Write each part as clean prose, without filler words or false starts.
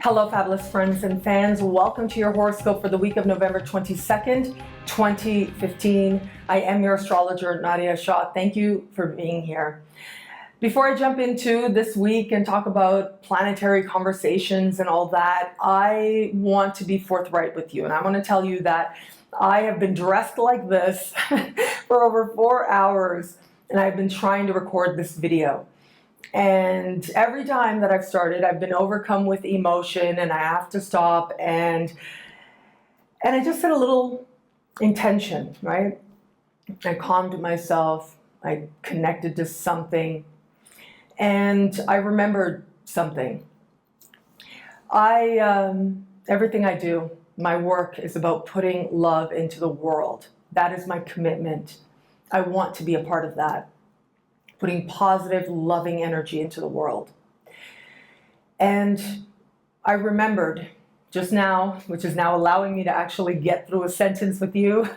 Hello, fabulous friends and fans. Welcome to your horoscope for the week of November 22nd, 2015. I am your astrologer, Nadiya Shah. Thank you for being here. Before I jump into this week and talk about planetary conversations and all that, I want to be forthright with you. And I want to tell you that I have been dressed like this for over 4 hours, and I've been trying to record this video. And every time that I've started, I've been overcome with emotion and I have to stop and I just set a little intention, right? I calmed myself, I connected to something, and I remembered something. Everything I do, my work is about putting love into the world. That is my commitment. I want to be a part of that. Putting positive, loving energy into the world. And I remembered just now, which is now allowing me to actually get through a sentence with you,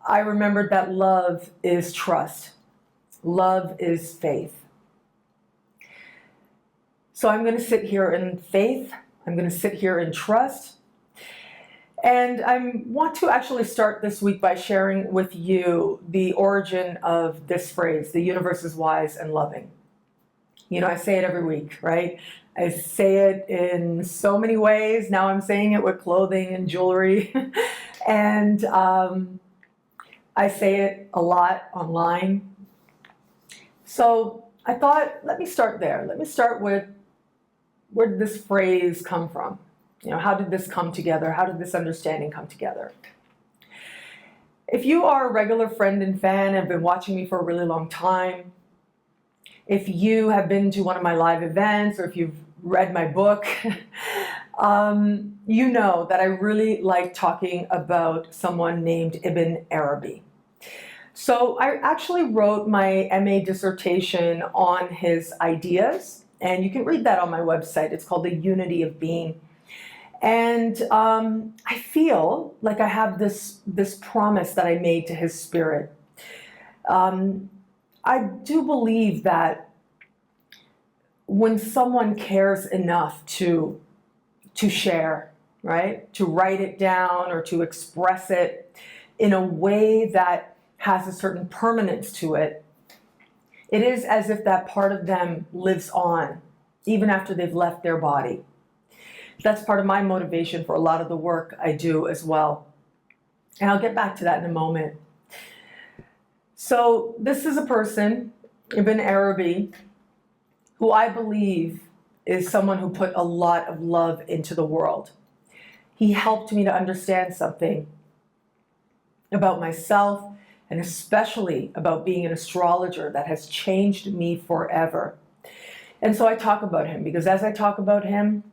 I remembered that love is trust. Love is faith. So I'm going to sit here in faith. I'm going to sit here in trust. And I want to actually start this week by sharing with you the origin of this phrase, the universe is wise and loving. You know, I say it every week, right? I say it in so many ways. Now I'm saying it with clothing and jewelry. And I say it a lot online. So I thought, let me start there. Let me start with, where did this phrase come from? You know, how did this come together? How did this understanding come together? If you are a regular friend and fan and have been watching me for a really long time, if you have been to one of my live events or if you've read my book, you know that I really like talking about someone named Ibn Arabi. So I actually wrote my MA dissertation on his ideas, and you can read that on my website. It's called The Unity of Being. And I feel like I have this promise that I made to his spirit. I do believe that when someone cares enough to share, right, to write it down or to express it in a way that has a certain permanence to it, it is as if that part of them lives on, even after they've left their body. That's part of my motivation for a lot of the work I do as well. And I'll get back to that in a moment. So this is a person, Ibn Arabi, who I believe is someone who put a lot of love into the world. He helped me to understand something about myself and especially about being an astrologer that has changed me forever. And so I talk about him because as I talk about him,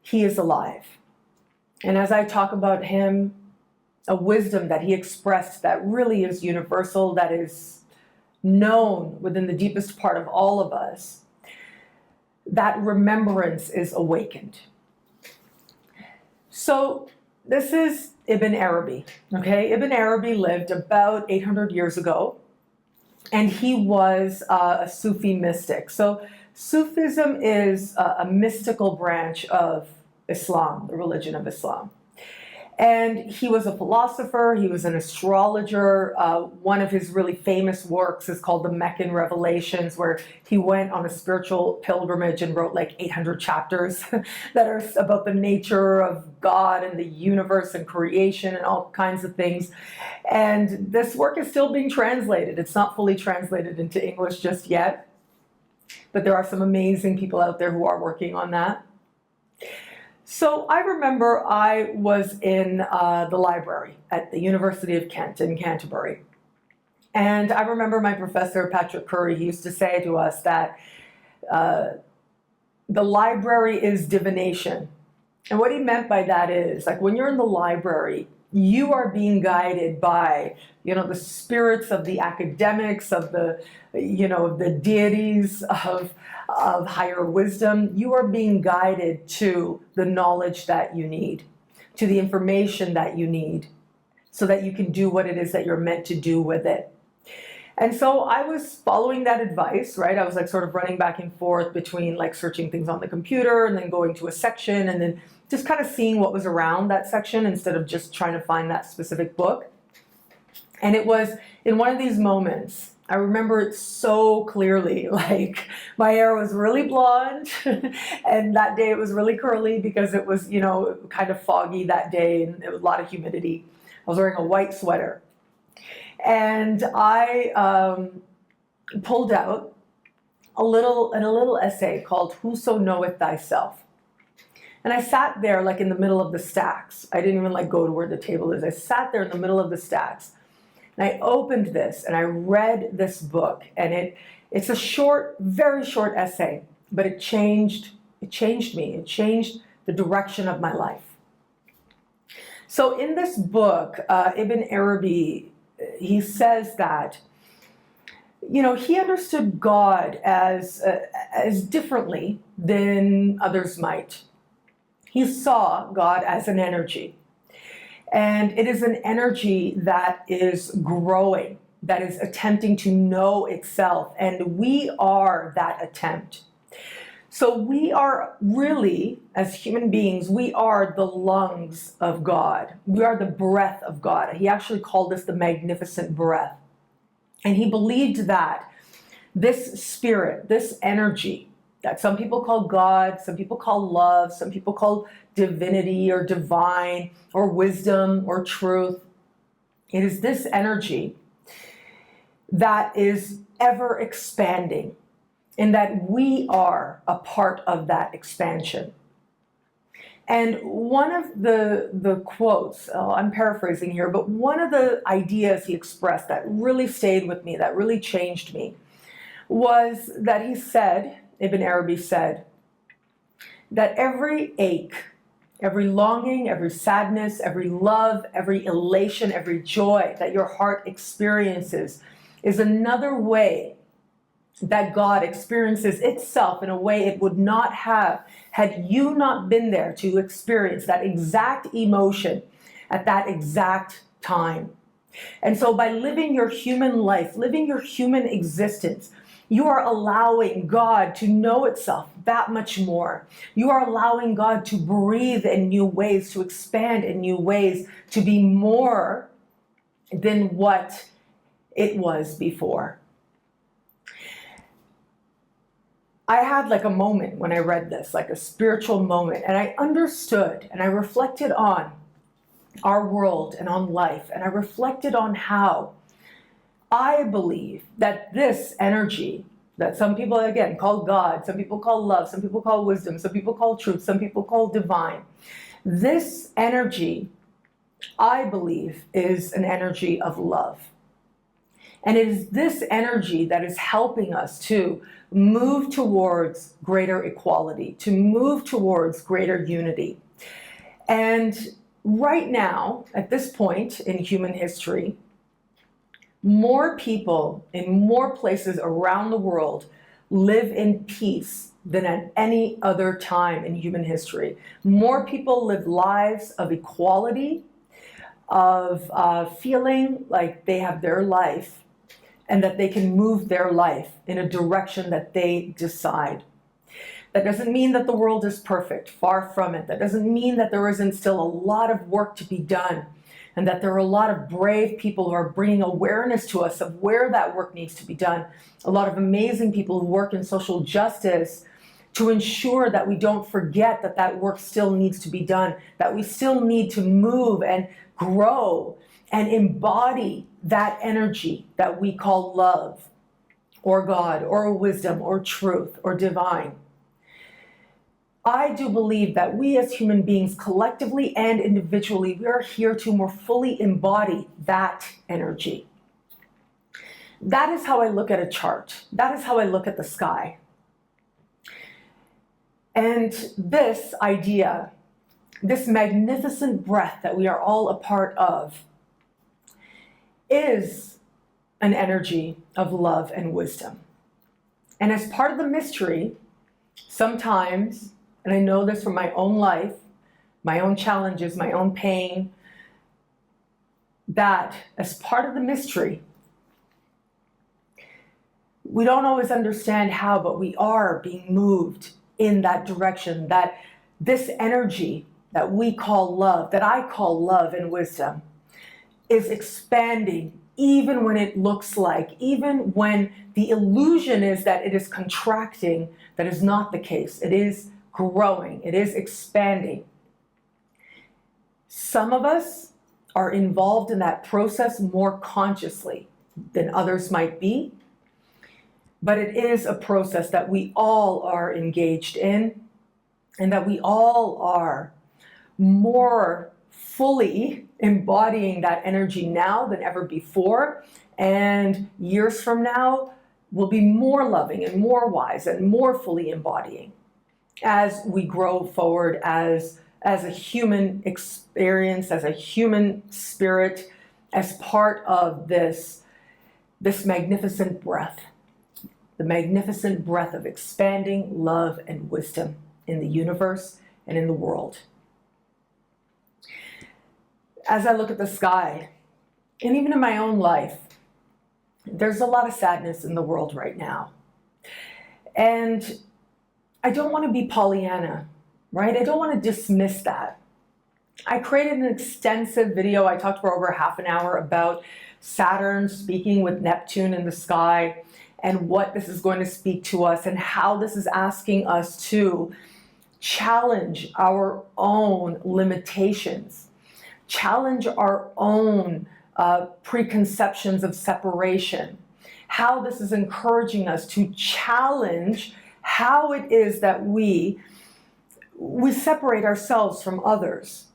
he is alive. And as I talk about him, a wisdom that he expressed that really is universal, that is known within the deepest part of all of us, that remembrance is awakened. So this is Ibn Arabi, okay? Ibn Arabi lived about 800 years ago, and he was a Sufi mystic. So Sufism is a mystical branch of Islam, the religion of Islam. And he was a philosopher, he was an astrologer. One of his really famous works is called the Meccan Revelations, where he went on a spiritual pilgrimage and wrote like 800 chapters that are about the nature of God and the universe and creation and all kinds of things. And this work is still being translated. It's not fully translated into English just yet, but there are some amazing people out there who are working on that. So I remember I was in the library at the University of Kent in Canterbury. And I remember my professor, Patrick Curry, he used to say to us that the library is divination. And what he meant by that is, like, when you're in the library, you are being guided by, you know, the spirits of the academics, of the, you know, the deities of higher wisdom. You are being guided to the knowledge that you need, to the information that you need, so that you can do what it is that you're meant to do with it. And so I was following that advice, right? I was like sort of running back and forth between like searching things on the computer and then going to a section and then just kind of seeing what was around that section instead of just trying to find that specific book. And it was in one of these moments, I remember it so clearly, like my hair was really blonde and that day it was really curly because it was, you know, kind of foggy that day and there was a lot of humidity. I was wearing a white sweater. And I pulled out a little essay called Whoso Knoweth Thyself. And I sat there like in the middle of the stacks. I didn't even like go to where the table is. I sat there in the middle of the stacks. And I opened this and I read this book. And it's a short, very short essay, but it changed me. It changed the direction of my life. So in this book, Ibn Arabi, he says that, you know, he understood God as differently than others might. He saw God as an energy. And it is an energy that is growing, that is attempting to know itself. And we are that attempt. So we are really, as human beings, we are the lungs of God. We are the breath of God. He actually called us the magnificent breath. And he believed that this spirit, this energy, that some people call God, some people call love, some people call divinity or divine or wisdom or truth. It is this energy that is ever expanding, and that we are a part of that expansion. And one of the quotes, I'm paraphrasing here, but one of the ideas he expressed that really stayed with me, that really changed me, was that he said, Ibn Arabi said, that every ache, every longing, every sadness, every love, every elation, every joy that your heart experiences is another way that God experiences itself in a way it would not have had you not been there to experience that exact emotion at that exact time. And so by living your human life, living your human existence, you are allowing God to know itself that much more. You are allowing God to breathe in new ways, to expand in new ways, to be more than what it was before. I had like a moment when I read this, like a spiritual moment, and I understood and I reflected on our world and on life, and I reflected on how I believe that this energy that some people, again, call God, some people call love, some people call wisdom, some people call truth, some people call divine. This energy, I believe, is an energy of love. And it is this energy that is helping us to move towards greater equality, to move towards greater unity. And right now, at this point in human history, more people in more places around the world live in peace than at any other time in human history. More people live lives of equality, of feeling like they have their life and that they can move their life in a direction that they decide. That doesn't mean that the world is perfect, far from it. That doesn't mean that there isn't still a lot of work to be done, and that there are a lot of brave people who are bringing awareness to us of where that work needs to be done. A lot of amazing people who work in social justice to ensure that we don't forget that that work still needs to be done, that we still need to move and grow and embody that energy that we call love or God or wisdom or truth or divine. I do believe that we as human beings, collectively and individually, we are here to more fully embody that energy. That is how I look at a chart. That is how I look at the sky. And this idea, this magnificent breath that we are all a part of, is an energy of love and wisdom. And as part of the mystery, sometimes, and I know this from my own life, my own challenges, my own pain, that as part of the mystery, We don't always understand how, but we are being moved in that direction, that this energy that we call love, that I call love and wisdom, is expanding, even when it looks like, even when the illusion is that it is contracting. That is not the case. It is growing, it is expanding. Some of us are involved in that process more consciously than others might be, but it is a process that we all are engaged in, and that we all are more fully embodying that energy now than ever before. And years from now, we'll be more loving and more wise and more fully embodying as we grow forward as a human experience, as a human spirit, as part of this magnificent breath, the magnificent breath of expanding love and wisdom in the universe and in the world. As I look at the sky, and even in my own life, there's a lot of sadness in the world right now. And I don't want to be Pollyanna, right? I don't want to dismiss that. I created an extensive video. I talked for over half an hour about Saturn speaking with Neptune in the sky, and what this is going to speak to us, and how this is asking us to challenge our own limitations, challenge our own preconceptions of separation, how this is encouraging us to challenge how it is that we separate ourselves from others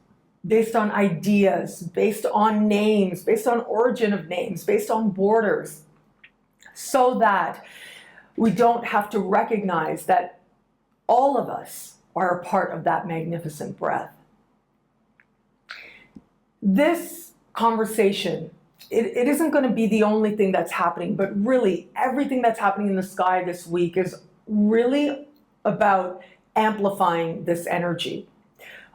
based on ideas, based on names, based on origin of names, based on borders, so that we don't have to recognize that all of us are a part of that magnificent breath. This conversation, it isn't going to be the only thing that's happening, but really everything that's happening in the sky this week is really about amplifying this energy.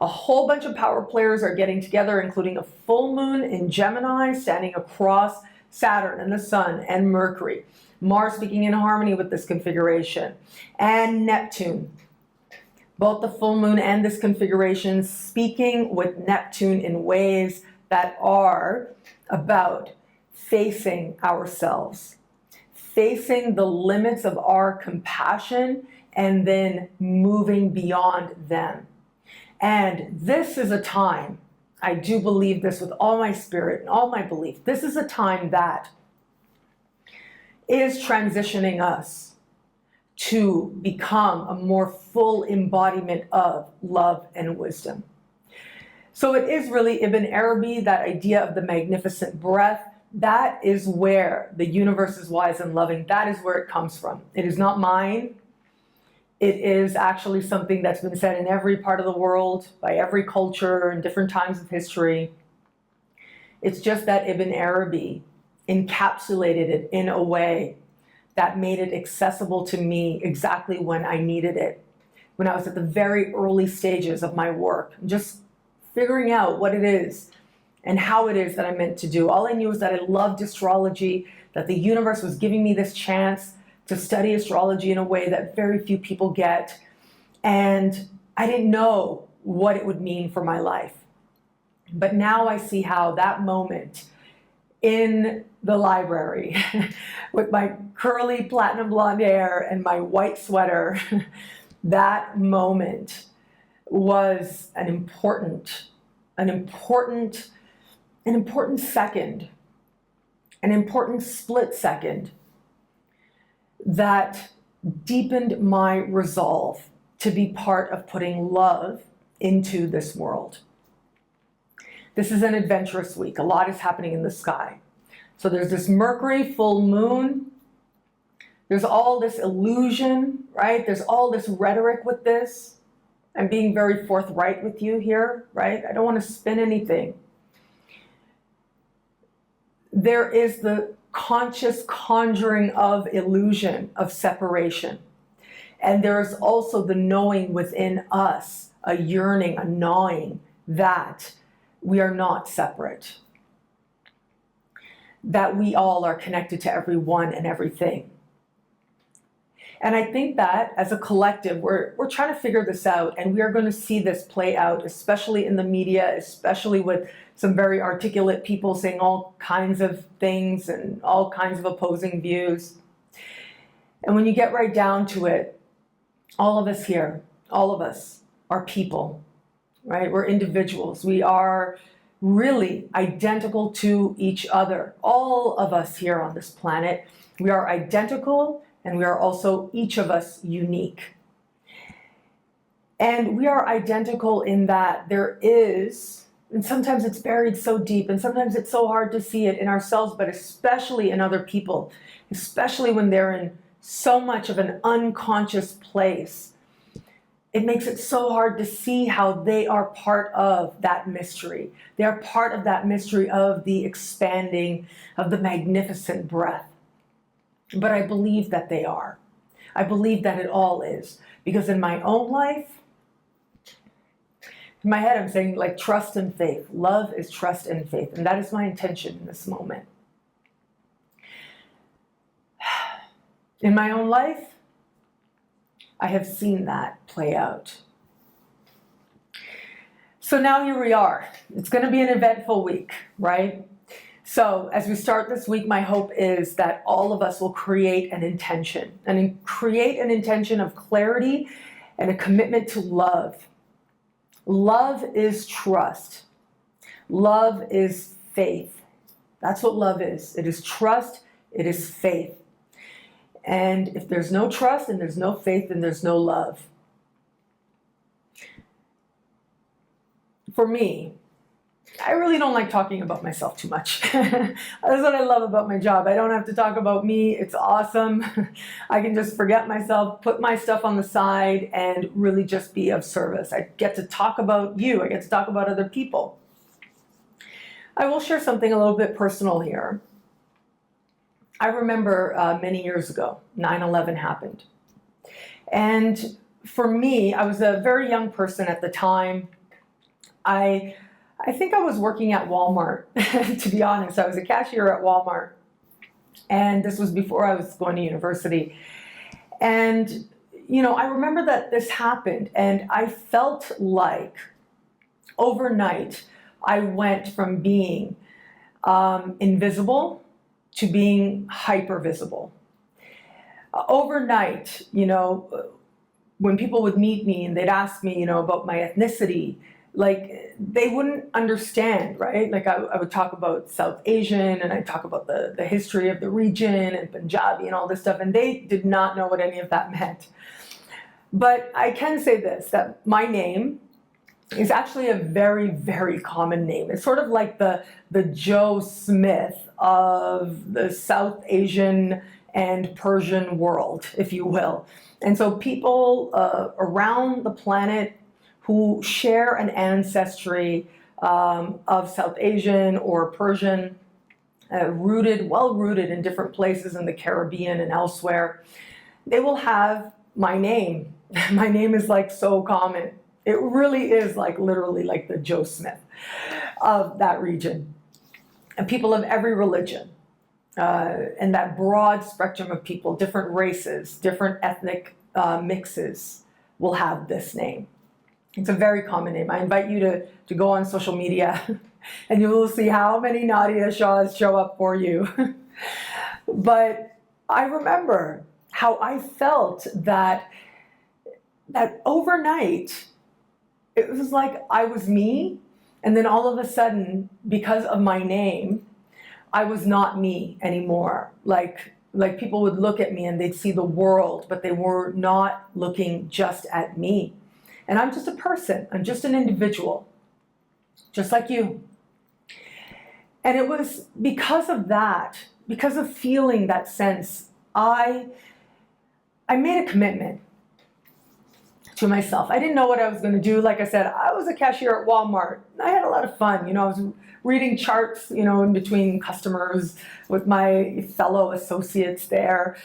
A whole bunch of power players are getting together, including a full moon in Gemini standing across Saturn and the Sun and Mercury. Mars speaking in harmony with this configuration, and Neptune. Both the full moon and this configuration speaking with Neptune in ways that are about facing ourselves, facing the limits of our compassion, and then moving beyond them. And this is a time, I do believe this with all my spirit and all my belief, this is a time that is transitioning us to become a more full embodiment of love and wisdom. So it is really Ibn Arabi, that idea of the magnificent breath. That is where the universe is wise and loving. That is where it comes from. It is not mine. It is actually something that's been said in every part of the world, by every culture, in different times of history. It's just that Ibn Arabi encapsulated it in a way that made it accessible to me exactly when I needed it, when I was at the very early stages of my work, just figuring out what it is and how it is that I'm meant to do. All I knew was that I loved astrology, that the universe was giving me this chance to study astrology in a way that very few people get, and I didn't know what it would mean for my life. But now I see how that moment in the library with my curly platinum blonde hair and my white sweater, that moment was an important second, an important split second that deepened my resolve to be part of putting love into this world. This is an adventurous week. A lot is happening in the sky. So there's this Mercury full moon. There's all this illusion, right? There's all this rhetoric with this. I'm being very forthright with you here, right? I don't want to spin anything. There is the conscious conjuring of illusion, of separation. And there is also the knowing within us, a yearning, a gnawing, that we are not separate, that we all are connected to everyone and everything. And I think that as a collective, we're trying to figure this out, and we are going to see this play out, especially in the media, especially with some very articulate people saying all kinds of things and all kinds of opposing views. And when you get right down to it, all of us here, all of us are people, right? We're individuals. We are really identical to each other. All of us here on this planet, we are identical, and we are also each of us unique. And we are identical in that there is, and sometimes it's buried so deep, and sometimes it's so hard to see it in ourselves, but especially in other people, especially when they're in so much of an unconscious place. It makes it so hard to see how they are part of that mystery. They are part of that mystery of the expanding, of the magnificent breath. But I believe that they are. I believe that it all is. Because in my own life, in my head I'm saying like trust and faith. Love is trust and faith. And that is my intention in this moment. In my own life, I have seen that play out. So now here we are. It's going to be an eventful week, right? So as we start this week, my hope is that all of us will create an intention, and create an intention of clarity and a commitment to love. Love is trust. Love is faith. That's what love is. It is trust. It is faith. And if there's no trust and there's no faith, then there's no love. For me, I really don't like talking about myself too much. That's what I love about my job. I don't have to talk about me. It's awesome. I can just forget myself, put my stuff on the side, and really just be of service. I get to talk about you. I get to talk about other people. I will share something a little bit personal here. I remember many years ago, 9/11 happened. And for me, I was a very young person at the time. I think I was working at Walmart, to be honest. I was a cashier at Walmart. And this was before I was going to university. And, you know, I remember that this happened, and I felt like overnight I went from being invisible to being hyper visible. Overnight, you know, when people would meet me and they'd ask me, you know, about my ethnicity, like they wouldn't understand, right? Like I would talk about South Asian, and I'd talk about the history of the region and Punjabi and all this stuff, and they did not know what any of that meant. But I can say this, that my name is actually a very, very common name. It's sort of like the Joe Smith of the South Asian and Persian world, if you will. And so people around the planet who share an ancestry of South Asian or Persian, well rooted in different places in the Caribbean and elsewhere, they will have my name. My name is like so common. It really is like literally like the Joe Smith of that region. And people of every religion, and that broad spectrum of people, different races, different ethnic mixes will have this name. It's a very common name. I invite you to go on social media and you will see how many Nadiya Shahs show up for you. But I remember how I felt that overnight, it was like I was me, and then all of a sudden, because of my name, I was not me anymore. Like people would look at me and they'd see the world, but they were not looking just at me. And I'm just a person. I'm just an individual, just like you. And it was because of that, because of feeling that sense, I made a commitment to myself. I didn't know what I was going to do. Like I said, I was a cashier at Walmart. I had a lot of fun. You know, I was reading charts, you know, in between customers with my fellow associates there.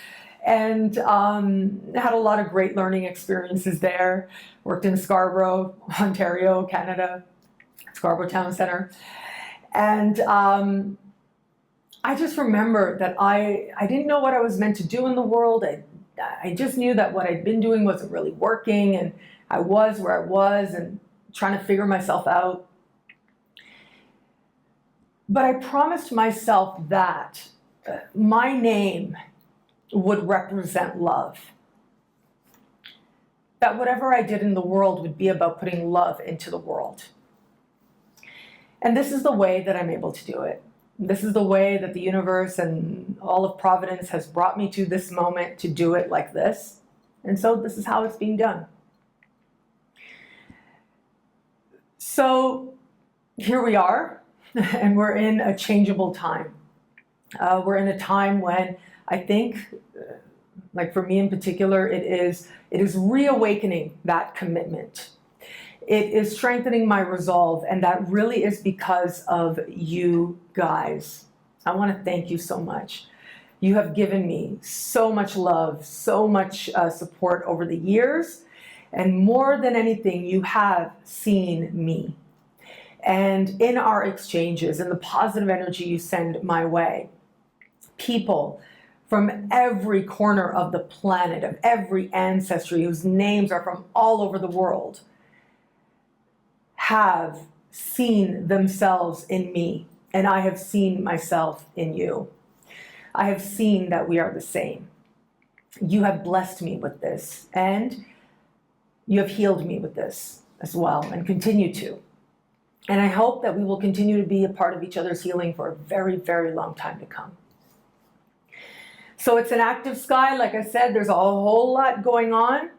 And had a lot of great learning experiences there. Worked in Scarborough, Ontario, Canada, Scarborough Town Center. And I just remember that I didn't know what I was meant to do in the world. I just knew that what I'd been doing wasn't really working, and I was where I was and trying to figure myself out. But I promised myself that my name would represent love. That whatever I did in the world would be about putting love into the world. And this is the way that I'm able to do it. This is the way that the universe and all of Providence has brought me to this moment to do it like this. And so this is how it's being done. So here we are, and we're in a changeable time. We're in a time when I think, like for me in particular, it is reawakening that commitment. It is strengthening my resolve, and that really is because of you guys. I want to thank you so much. You have given me so much love, so much support over the years, and more than anything, you have seen me. And in our exchanges, in the positive energy you send my way, people from every corner of the planet, of every ancestry, whose names are from all over the world, have seen themselves in me, and I have seen myself in you. I have seen that we are the same. You have blessed me with this, and you have healed me with this as well, and continue to. And I hope that we will continue to be a part of each other's healing for a very, very long time to come. So it's an active sky. Like I said, there's a whole lot going on.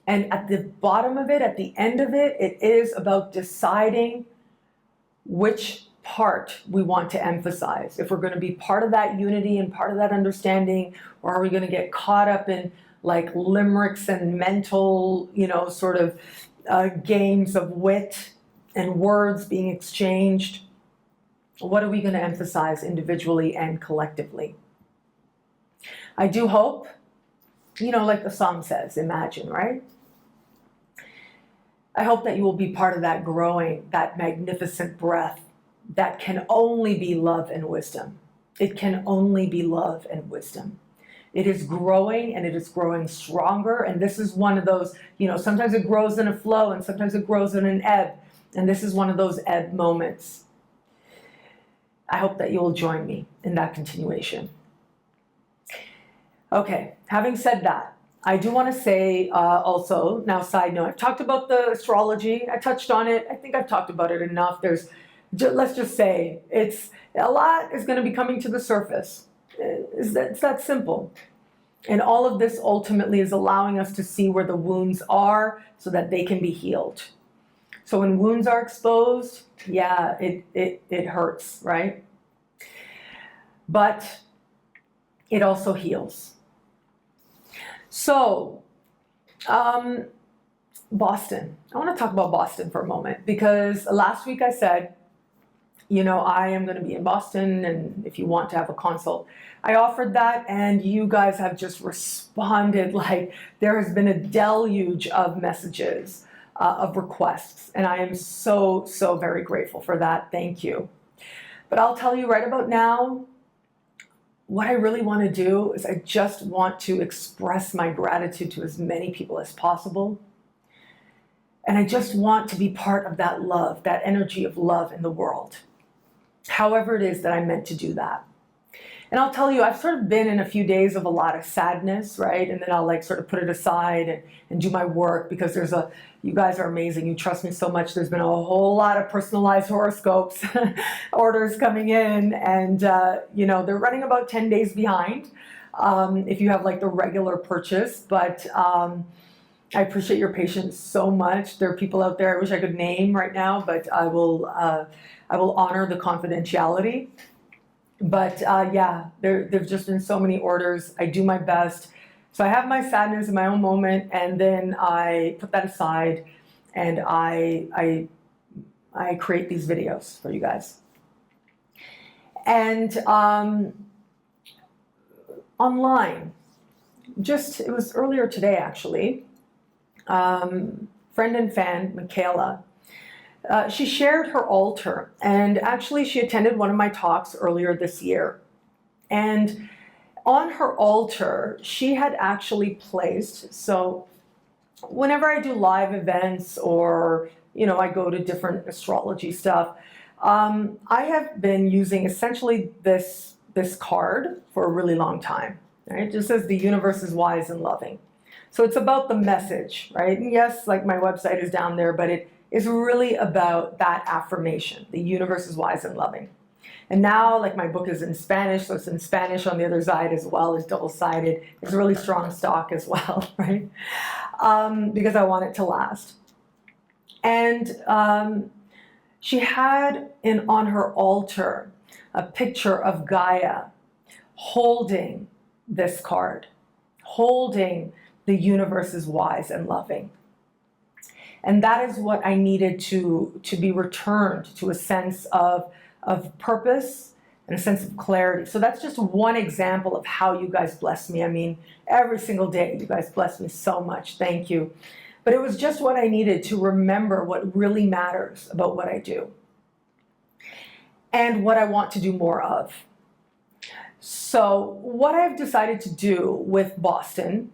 And at the bottom of it, at the end of it, it is about deciding which part we want to emphasize. If we're going to be part of that unity and part of that understanding, or are we going to get caught up in like limericks and mental, sort of games of wit and words being exchanged? What are we going to emphasize individually and collectively? I do hope, like the song says, imagine, right? I hope that you will be part of that growing, that magnificent breath that can only be love and wisdom. It can only be love and wisdom. It is growing, and it is growing stronger. And this is one of those, sometimes it grows in a flow and sometimes it grows in an ebb. And this is one of those ebb moments. I hope that you will join me in that continuation. Okay, having said that, I do want to say also, now side note, I've talked about the astrology. I touched on it. I think I've talked about it enough. Let's just say, a lot is going to be coming to the surface. It's that simple. And all of this ultimately is allowing us to see where the wounds are so that they can be healed. So when wounds are exposed, yeah, it hurts, right? But it also heals. So, Boston. I want to talk about Boston for a moment, because last week I said, I am going to be in Boston, and if you want to have a consult, I offered that, and you guys have just responded like there has been a deluge of messages, of requests, and I am so, so very grateful for that. Thank you. But I'll tell you right about now, what I really want to do is I just want to express my gratitude to as many people as possible. And I just want to be part of that love, that energy of love in the world. However it is that I'm meant to do that. And I'll tell you, I've sort of been in a few days of a lot of sadness, right? And then I'll sort of put it aside and do my work, because you guys are amazing. You trust me so much. There's been a whole lot of personalized horoscopes orders coming in, and they're running about 10 days behind if you have the regular purchase. But I appreciate your patience so much. There are people out there I wish I could name right now, but I will honor the confidentiality. But there've just been so many orders. I do my best. So I have my sadness in my own moment, and then I put that aside, and I create these videos for you guys. And online, it was earlier today actually, friend and fan, Michaela, she shared her altar, and actually she attended one of my talks earlier this year. And on her altar, she had actually placed, so whenever I do live events or, I go to different astrology stuff, I have been using essentially this card for a really long time, right? It just says the universe is wise and loving. So it's about the message, right? And yes, like my website is down there, but it is really about that affirmation. The universe is wise and loving. And now, like my book is in Spanish, so it's in Spanish on the other side as well. It's double-sided. It's really strong stock as well, right? Because I want it to last. And she had on her altar a picture of Gaia holding this card, holding the universe is wise and loving. And that is what I needed to be returned to, a sense of purpose and a sense of clarity. So that's just one example of how you guys bless me. I mean, every single day you guys bless me so much. Thank you. But it was just what I needed to remember what really matters about what I do and what I want to do more of. So what I've decided to do with Boston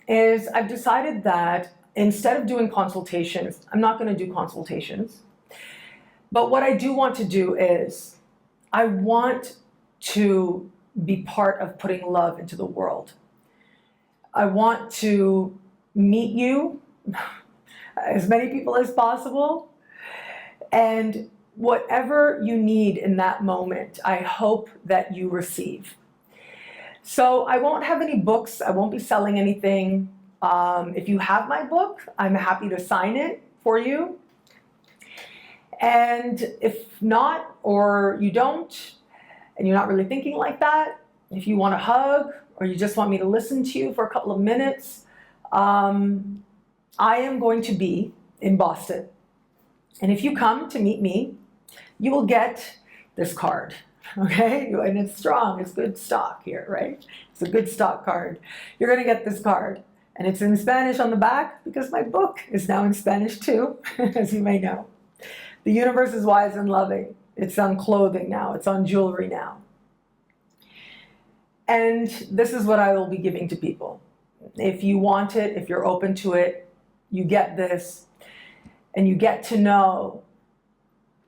is I've decided that instead of doing consultations, I'm not going to do consultations. But what I do want to do is I want to be part of putting love into the world. I want to meet you, as many people as possible, and whatever you need in that moment, I hope that you receive. So I won't have any books. I won't be selling anything. If you have my book, I'm happy to sign it for you. And if not, or you don't, and you're not really thinking like that, if you want a hug, or you just want me to listen to you for a couple of minutes, I am going to be in Boston. And if you come to meet me, you will get this card, okay? And it's strong, it's good stock here, right? It's a good stock card. You're gonna get this card. And it's in Spanish on the back because my book is now in Spanish too, as you may know. The universe is wise and loving. It's on clothing now, it's on jewelry now. And this is what I will be giving to people. If you want it, if you're open to it, you get this, and you get to know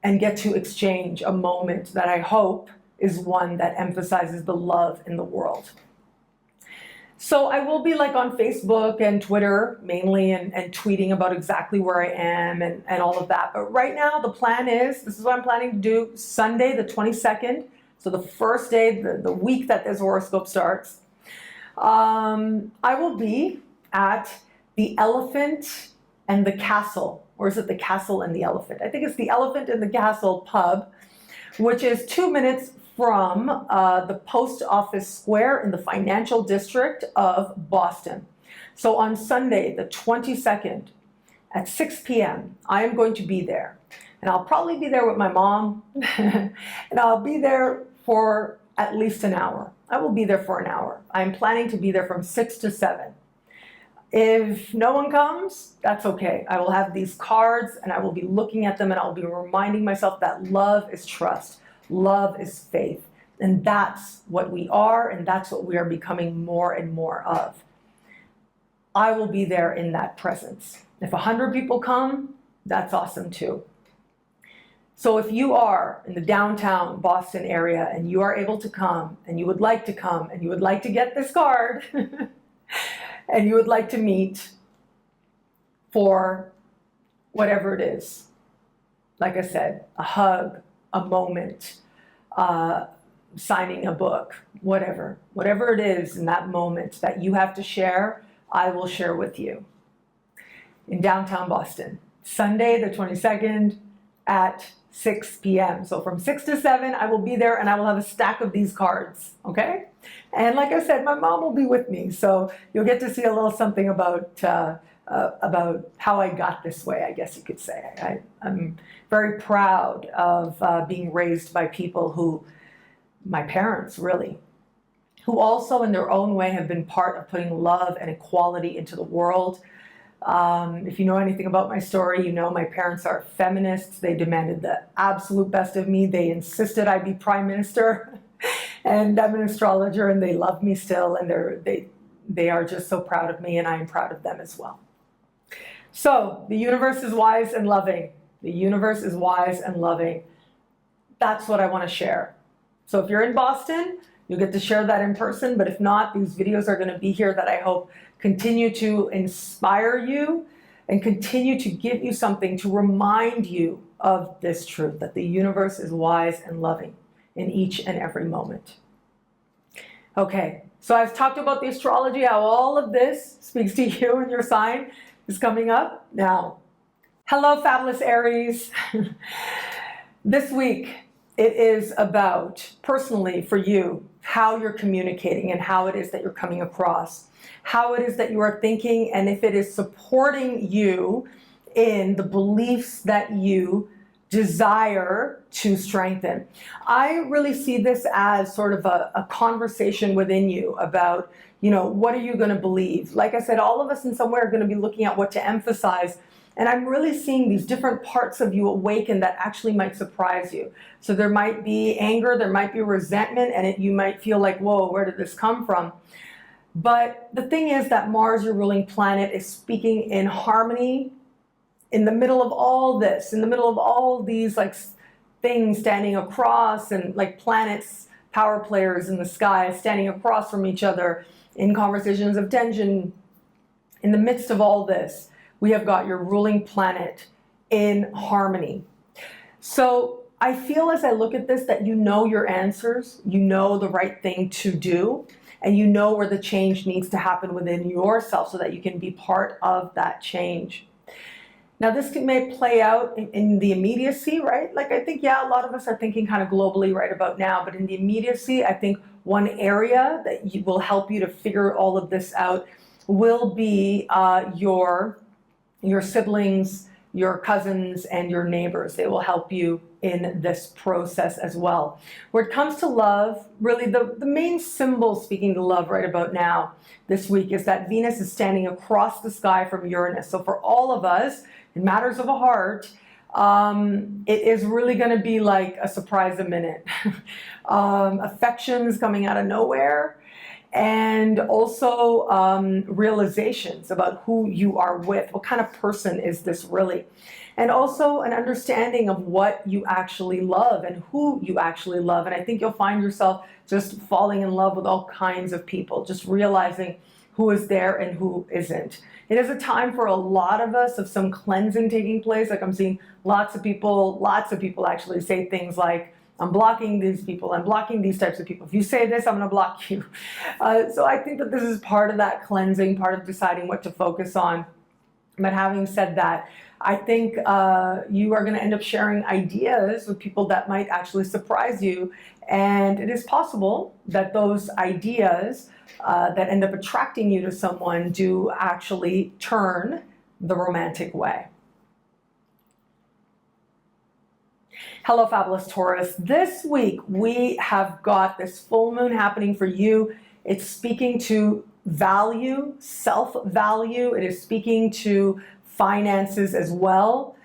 and get to exchange a moment that I hope is one that emphasizes the love in the world. So I will be like on Facebook and Twitter mainly, and tweeting about exactly where I am and all of that. But right now the plan is, this is what I'm planning to do, Sunday the 22nd, so the first day, the week that this horoscope starts, I will be at the Elephant and the Castle, or is it the Castle and the Elephant? I think it's the Elephant and the Castle pub, which is 2 minutes from the Post Office Square in the financial district of Boston. So on Sunday, the 22nd at 6 p.m., I am going to be there. And I'll probably be there with my mom, and I'll be there for at least an hour. I will be there for an hour. I'm planning to be there from 6 to 7. If no one comes, that's okay. I will have these cards and I will be looking at them, and I'll be reminding myself that love is trust. Love is faith, and that's what we are, and that's what we are becoming more and more of. I will be there in that presence. If 100 people come, that's awesome too. So if you are in the downtown Boston area and you are able to come, and you would like to come, and you would like to get this card, and you would like to meet for whatever it is, like I said, a hug, a moment, signing a book, whatever it is in that moment that you have to share, I will share with you in downtown Boston, Sunday the 22nd at 6 p.m. So from 6 to 7, I will be there, and I will have a stack of these cards, okay? And like I said, my mom will be with me, so you'll get to see a little something about how I got this way, I guess you could say. I'm very proud of being raised by people who, my parents really, who also in their own way have been part of putting love and equality into the world. If you know anything about my story, you know my parents are feminists. They demanded the absolute best of me. They insisted I be prime minister. And I'm an astrologer, and they love me still, and they are just so proud of me, and I am proud of them as well. So the universe is wise and loving. The universe is wise and loving. That's what I want to share. So if you're in Boston, you'll get to share that in person. But if not, these videos are going to be here that I hope continue to inspire you and continue to give you something to remind you of this truth, that the universe is wise and loving in each and every moment. Okay, so I've talked about the astrology, how all of this speaks to you and your sign is coming up now. Hello, fabulous Aries. This week, it is about, personally for you, how you're communicating and how it is that you're coming across, how it is that you are thinking, and if it is supporting you in the beliefs that you desire to strengthen. I really see this as sort of a conversation within you about, what are you going to believe? Like I said, all of us in some way are going to be looking at what to emphasize. And I'm really seeing these different parts of you awaken that actually might surprise you. So there might be anger, there might be resentment, and you might feel like, whoa, where did this come from? But the thing is that Mars, your ruling planet, is speaking in harmony in the middle of all this, in the middle of all these like things standing across, and like planets, power players in the sky standing across from each other in conversations of tension. In the midst of all this, we have got your ruling planet in harmony. So I feel as I look at this that you know your answers, you know the right thing to do, and you know where the change needs to happen within yourself so that you can be part of that change. Now this may play out in the immediacy, right? Like I think, a lot of us are thinking kind of globally right about now, but in the immediacy, I think one area that will help you to figure all of this out will be your siblings, your cousins, and your neighbors. They will help you in this process as well. Where it comes to love, really the main symbol speaking to love right about now, this week, is that Venus is standing across the sky from Uranus. So for all of us, in matters of a heart, it is really going to be like a surprise a minute. Affections coming out of nowhere. And also realizations about who you are with. What kind of person is this really? And also an understanding of what you actually love and who you actually love. And I think you'll find yourself just falling in love with all kinds of people, just realizing who is there and who isn't. It is a time for a lot of us of some cleansing taking place. Like I'm seeing lots of people actually say things like, I'm blocking these people, I'm blocking these types of people. If you say this, I'm going to block you. So I think that this is part of that cleansing, part of deciding what to focus on. But having said that, I think you are going to end up sharing ideas with people that might actually surprise you. And it is possible that those ideas that end up attracting you to someone do actually turn the romantic way. Hello, fabulous Taurus. This week, we have got this full moon happening for you. It's speaking to value, self-value. It is speaking to finances as well.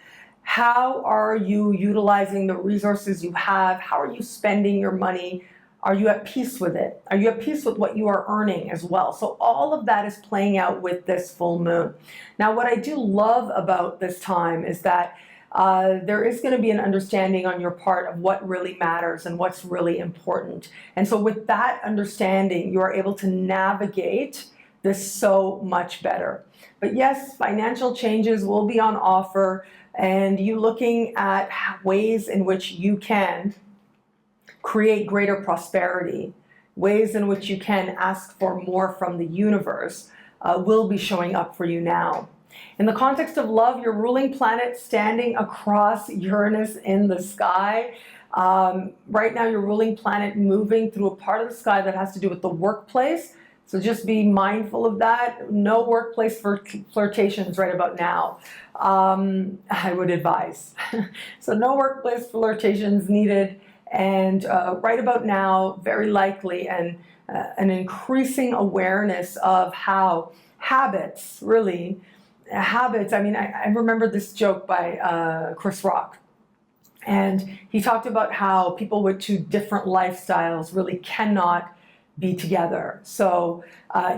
How are you utilizing the resources you have? How are you spending your money? Are you at peace with it? Are you at peace with what you are earning as well? So all of that is playing out with this full moon. Now, what I do love about this time is that there is going to be an understanding on your part of what really matters and what's really important. And so with that understanding, you are able to navigate this so much better. But yes, financial changes will be on offer, and you looking at ways in which you can create greater prosperity, ways in which you can ask for more from the universe will be showing up for you now. In the context of love, your ruling planet standing across Uranus in the sky. Right now, your ruling planet moving through a part of the sky that has to do with the workplace. So just be mindful of that. No workplace flirtations right about now, I would advise. So no workplace flirtations needed. And right about now, very likely, and an increasing awareness of how habits, I mean, I remember this joke by Chris Rock. And he talked about how people with two different lifestyles really cannot be together. So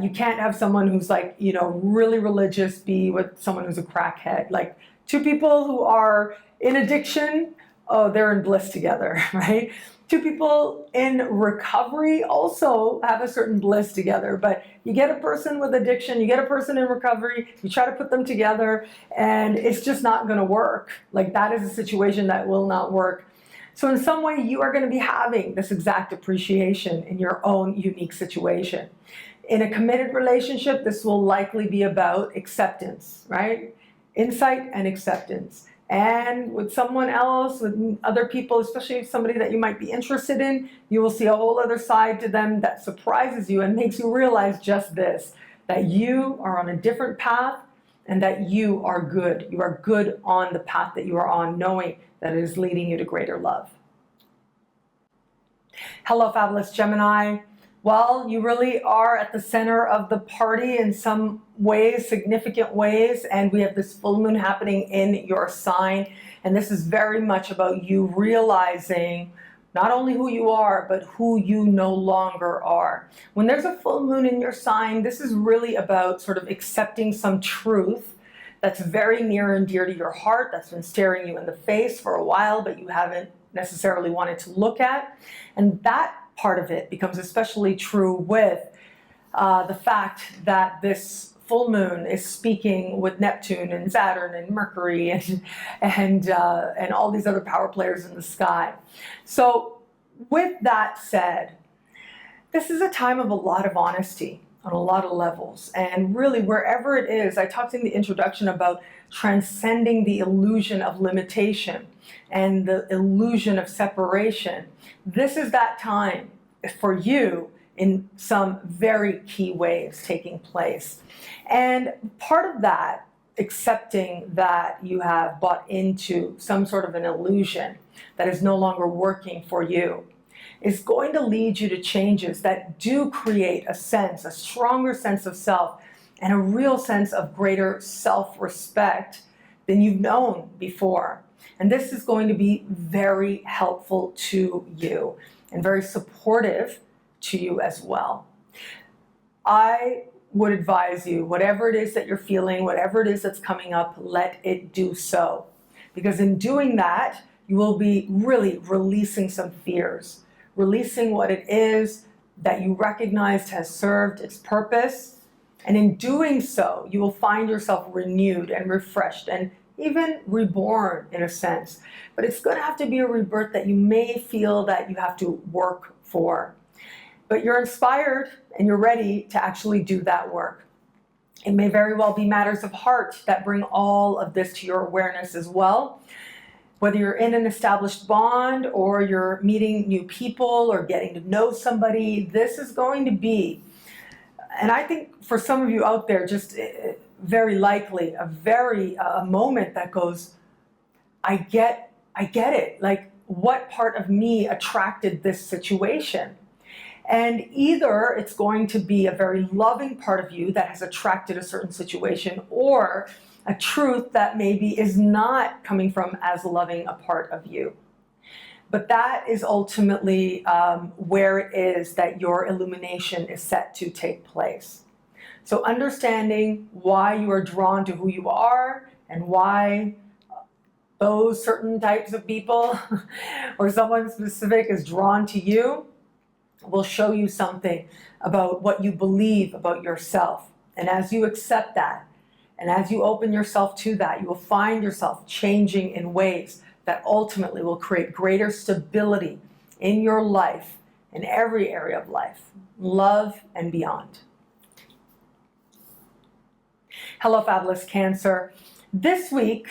you can't have someone who's like, you know, really religious be with someone who's a crackhead. Like two people who are in addiction, oh, they're in bliss together, right? Two people in recovery also have a certain bliss together, but you get a person with addiction, you get a person in recovery, you try to put them together, and it's just not going to work. Like that is a situation that will not work. So in some way, you are going to be having this exact appreciation in your own unique situation. In a committed relationship, this will likely be about acceptance, right? Insight and acceptance. And with someone else, with other people, especially somebody that you might be interested in, you will see a whole other side to them that surprises you and makes you realize just this, that you are on a different path and that you are good. You are good on the path that you are on, knowing that it is leading you to greater love. Hello, fabulous Gemini. Well, you really are at the center of the party in some ways, significant ways, and we have this full moon happening in your sign, and this is very much about you realizing not only who you are, but who you no longer are. When there's a full moon in your sign, this is really about sort of accepting some truth that's very near and dear to your heart, that's been staring you in the face for a while, but you haven't necessarily wanted to look at. And that part of it becomes especially true with the fact that this full moon is speaking with Neptune and Saturn and Mercury and all these other power players in the sky. So with that said, this is a time of a lot of honesty on a lot of levels. And really, wherever it is, I talked in the introduction about transcending the illusion of limitation and the illusion of separation. This is that time for you in some very key ways taking place. And part of that, accepting that you have bought into some sort of an illusion that is no longer working for you, is going to lead you to changes that do create a sense, a stronger sense of self, and a real sense of greater self-respect than you've known before. And this is going to be very helpful to you and very supportive to you as well. I would advise you, whatever it is that you're feeling, whatever it is that's coming up, let it do so. Because in doing that, you will be really releasing some fears, releasing what it is that you recognized has served its purpose. And in doing so, you will find yourself renewed and refreshed and even reborn in a sense. But it's going to have to be a rebirth that you may feel that you have to work for. But you're inspired and you're ready to actually do that work. It may very well be matters of heart that bring all of this to your awareness as well. Whether you're in an established bond or you're meeting new people or getting to know somebody, this is going to be, and I think for some of you out there, just very likely a moment that goes, I get it. Like, what part of me attracted this situation? And either it's going to be a very loving part of you that has attracted a certain situation, or a truth that maybe is not coming from as loving a part of you. But that is ultimately where it is that your illumination is set to take place. So understanding why you are drawn to who you are and why those certain types of people or someone specific is drawn to you will show you something about what you believe about yourself. And as you accept that, and as you open yourself to that, you will find yourself changing in ways that ultimately will create greater stability in your life, in every area of life, love and beyond. Hello, fabulous Cancer. This week,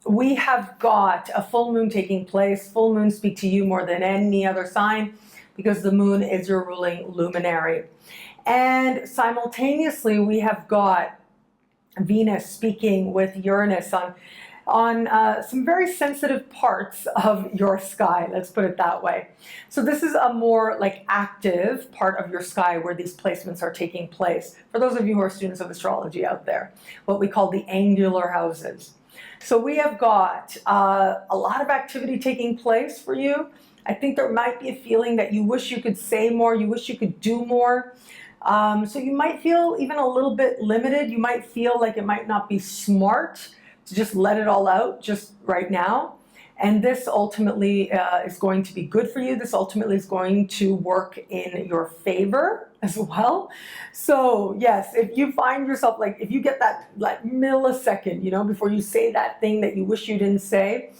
we have got a full moon taking place. Full moons speak to you more than any other sign because the moon is your ruling luminary. And simultaneously, we have got Venus speaking with Uranus on some very sensitive parts of your sky, let's put it that way. So this is a more like active part of your sky where these placements are taking place. For those of you who are students of astrology out there, what we call the angular houses. So we have got a lot of activity taking place for you. I think there might be a feeling that you wish you could say more, you wish you could do more. So you might feel even a little bit limited. You might feel like it might not be smart to just let it all out just right now. And this ultimately is going to be good for you. This ultimately is going to work in your favor as well. So yes, if you find yourself like, if you get that like millisecond, you know, before you say that thing that you wish you didn't say,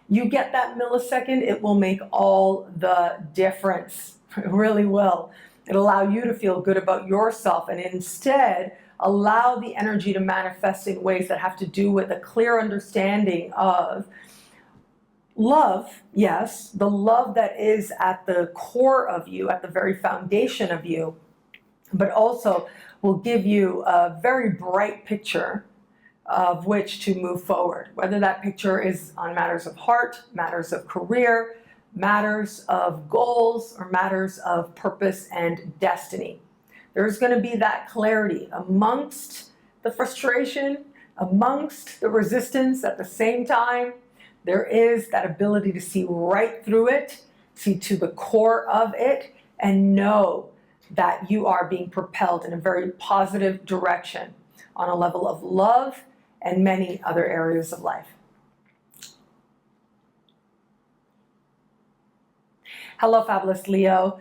you get that millisecond, it will make all the difference. It really will. It'll allow you to feel good about yourself and instead allow the energy to manifest in ways that have to do with a clear understanding of love, yes, the love that is at the core of you, at the very foundation of you, but also will give you a very bright picture of which to move forward, whether that picture is on matters of heart, matters of career, matters of goals, or matters of purpose and destiny. There's going to be that clarity amongst the frustration, amongst the resistance at the same time. There is that ability to see right through it, see to the core of it, and know that you are being propelled in a very positive direction on a level of love and many other areas of life. Hello, fabulous Leo.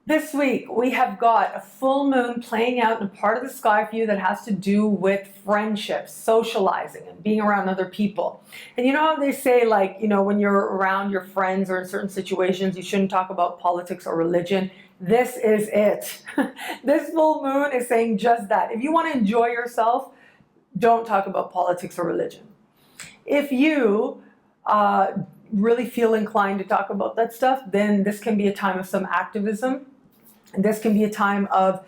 This week, we have got a full moon playing out in a part of the sky for you that has to do with friendships, socializing, and being around other people. And you know how they say, like, you know, when you're around your friends or in certain situations, you shouldn't talk about politics or religion? This is it. This full moon is saying just that. If you want to enjoy yourself, don't talk about politics or religion. If you really feel inclined to talk about that stuff, then this can be a time of some activism. And this can be a time of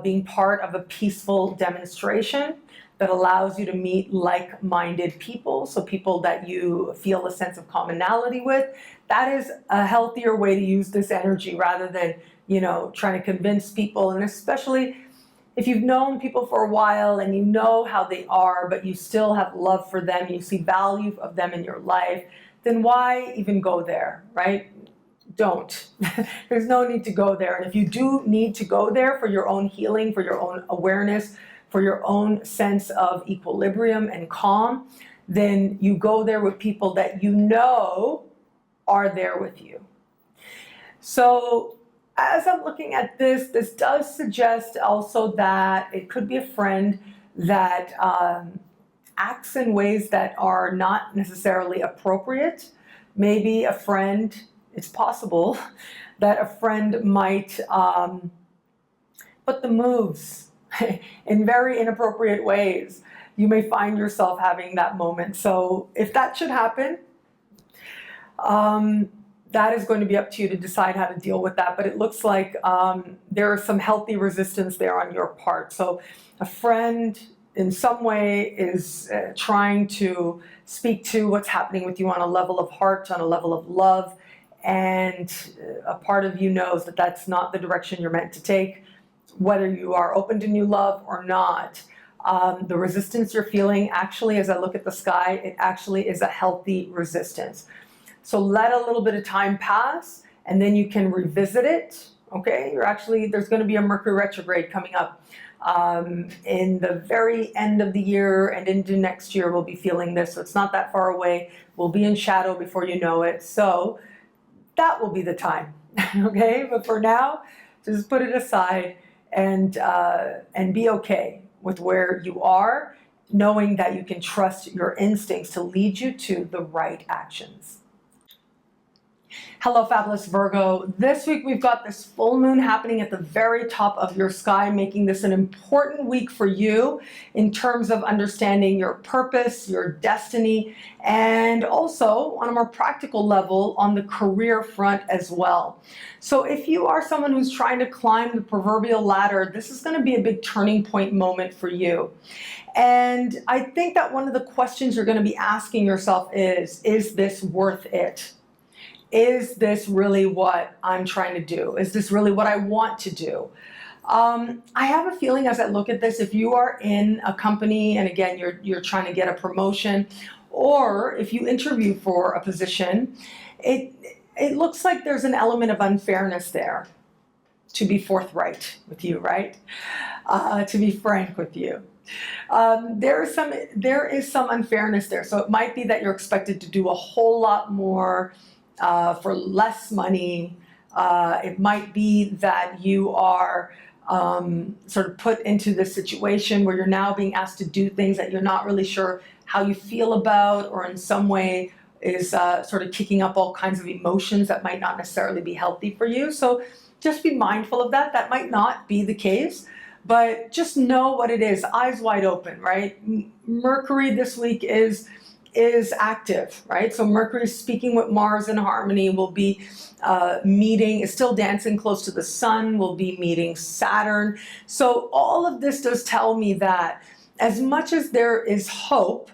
being part of a peaceful demonstration that allows you to meet like-minded people, so people that you feel a sense of commonality with. That is a healthier way to use this energy rather than, you know, trying to convince people. And especially if you've known people for a while and you know how they are, but you still have love for them, you see value of them in your life, then why even go there, right? Don't. There's no need to go there. And if you do need to go there for your own healing, for your own awareness, for your own sense of equilibrium and calm, then you go there with people that you know are there with you. So as I'm looking at this, this does suggest also that it could be a friend that acts in ways that are not necessarily appropriate. Maybe a friend, it's possible that a friend might put the moves in very inappropriate ways. You may find yourself having that moment. So if that should happen, that is going to be up to you to decide how to deal with that. But it looks like there is some healthy resistance there on your part. So a friend in some way is trying to speak to what's happening with you on a level of heart, on a level of love, and a part of you knows that that's not the direction you're meant to take, whether you are open to new love or not. The resistance you're feeling, actually, as I look at the sky, it actually is a healthy resistance. So let a little bit of time pass, and then you can revisit it, okay? There's going to be a Mercury retrograde coming up. In the very end of the year and into next year, we'll be feeling this. So it's not that far away. We'll be in shadow before you know it. So that will be the time, okay? But for now, just put it aside and be okay with where you are, knowing that you can trust your instincts to lead you to the right actions. Hello, fabulous Virgo. This week we've got this full moon happening at the very top of your sky, making this an important week for you in terms of understanding your purpose, your destiny, and also on a more practical level on the career front as well. So if you are someone who's trying to climb the proverbial ladder, this is going to be a big turning point moment for you. And I think that one of the questions you're going to be asking yourself is this worth it? Is this really what I'm trying to do? Is this really what I want to do? I have a feeling as I look at this, if you are in a company and again, you're trying to get a promotion, or if you interview for a position, it looks like there's an element of unfairness there, to be forthright with you, right? To be frank with you. There is some unfairness there. So it might be that you're expected to do a whole lot more for less money. It might be that you are sort of put into this situation where you're now being asked to do things that you're not really sure how you feel about, or in some way is sort of kicking up all kinds of emotions that might not necessarily be healthy for you. So just be mindful of that. That might not be the case, but just know what it is, eyes wide open, right? Mercury this week is active, right? So Mercury speaking with Mars in harmony, will be meeting, is still dancing close to the sun, will be meeting Saturn. So all of this does tell me that as much as there is hope,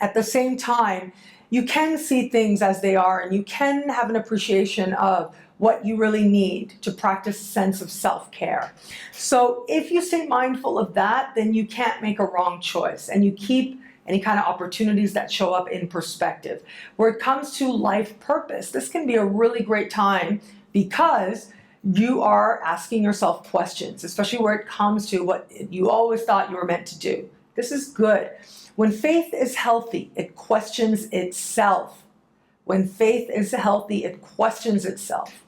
at the same time, you can see things as they are, and you can have an appreciation of what you really need to practice a sense of self-care. So if you stay mindful of that, then you can't make a wrong choice, and you keep any kind of opportunities that show up in perspective. Where it comes to life purpose, this can be a really great time because you are asking yourself questions, especially where it comes to what you always thought you were meant to do. This is good. When faith is healthy, it questions itself. When faith is healthy, it questions itself.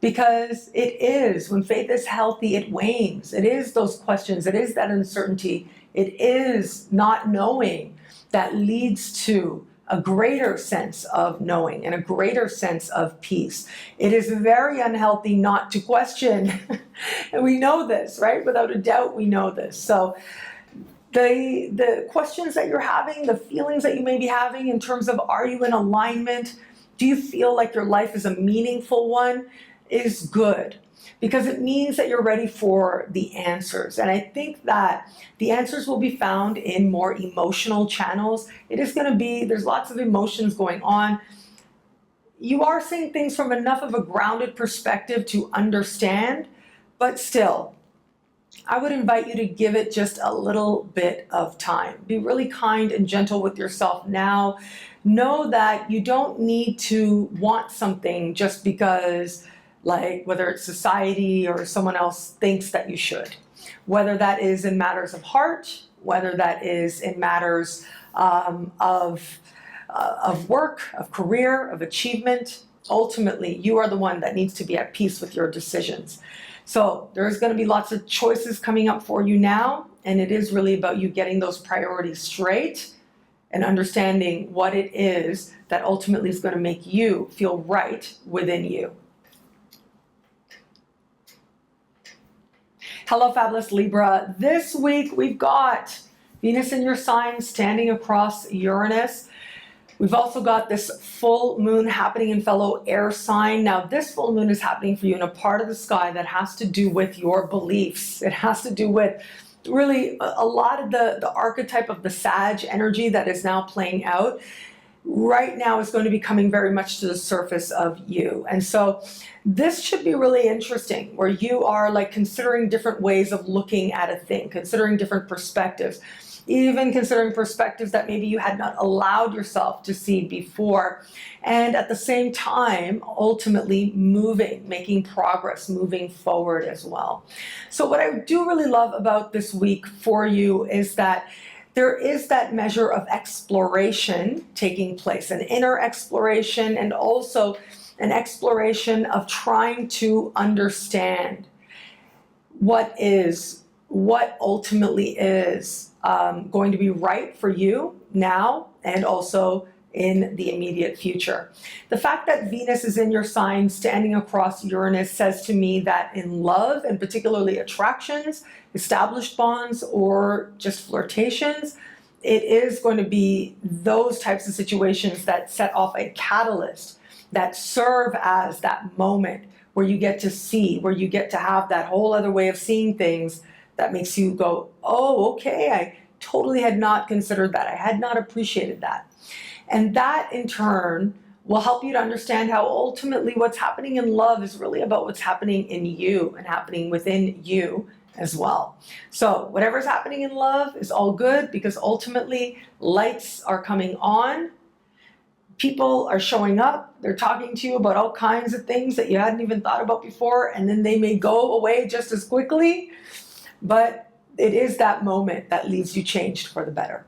Because it is, when faith is healthy, it wanes. It is those questions, it is that uncertainty, it is not knowing that leads to a greater sense of knowing and a greater sense of peace. It is very unhealthy not to question. And we know this, right? Without a doubt, we know this. So the questions that you're having, the feelings that you may be having in terms of, are you in alignment? Do you feel like your life is a meaningful one? Is good, because it means that you're ready for the answers. And I think that the answers will be found in more emotional channels. It is going to be, there's lots of emotions going on. You are seeing things from enough of a grounded perspective to understand, but still, I would invite you to give it just a little bit of time. Be really kind and gentle with yourself now. Know that you don't need to want something just because, like, whether it's society or someone else thinks that you should. Whether that is in matters of heart, whether that is in matters of work, of career, of achievement. Ultimately, you are the one that needs to be at peace with your decisions. So there's going to be lots of choices coming up for you now, and it is really about you getting those priorities straight and understanding what it is that ultimately is going to make you feel right within you. Hello, fabulous Libra. This week we've got Venus in your sign standing across Uranus. We've also got this full moon happening in fellow air sign. Now, this full moon is happening for you in a part of the sky that has to do with your beliefs. It has to do with really a lot of the archetype of the Sag energy that is now playing out. Right now is going to be coming very much to the surface of you. And so this should be really interesting, where you are like considering different ways of looking at a thing, considering different perspectives, even considering perspectives that maybe you had not allowed yourself to see before. And at the same time, ultimately moving, making progress, moving forward as well. So what I do really love about this week for you is that there is that measure of exploration taking place, an inner exploration, and also an exploration of trying to understand what ultimately is going to be right for you now and also in the immediate future. The fact that Venus is in your sign standing across Uranus says to me that in love, and particularly attractions, established bonds, or just flirtations, it is going to be those types of situations that set off a catalyst, that serve as that moment where you get to see, where you get to have that whole other way of seeing things that makes you go, oh, okay, I totally had not considered that. I had not appreciated that. And that in turn will help you to understand how ultimately what's happening in love is really about what's happening in you and happening within you as well. So whatever's happening in love is all good, because ultimately lights are coming on. People are showing up, they're talking to you about all kinds of things that you hadn't even thought about before, and then they may go away just as quickly, but it is that moment that leaves you changed for the better.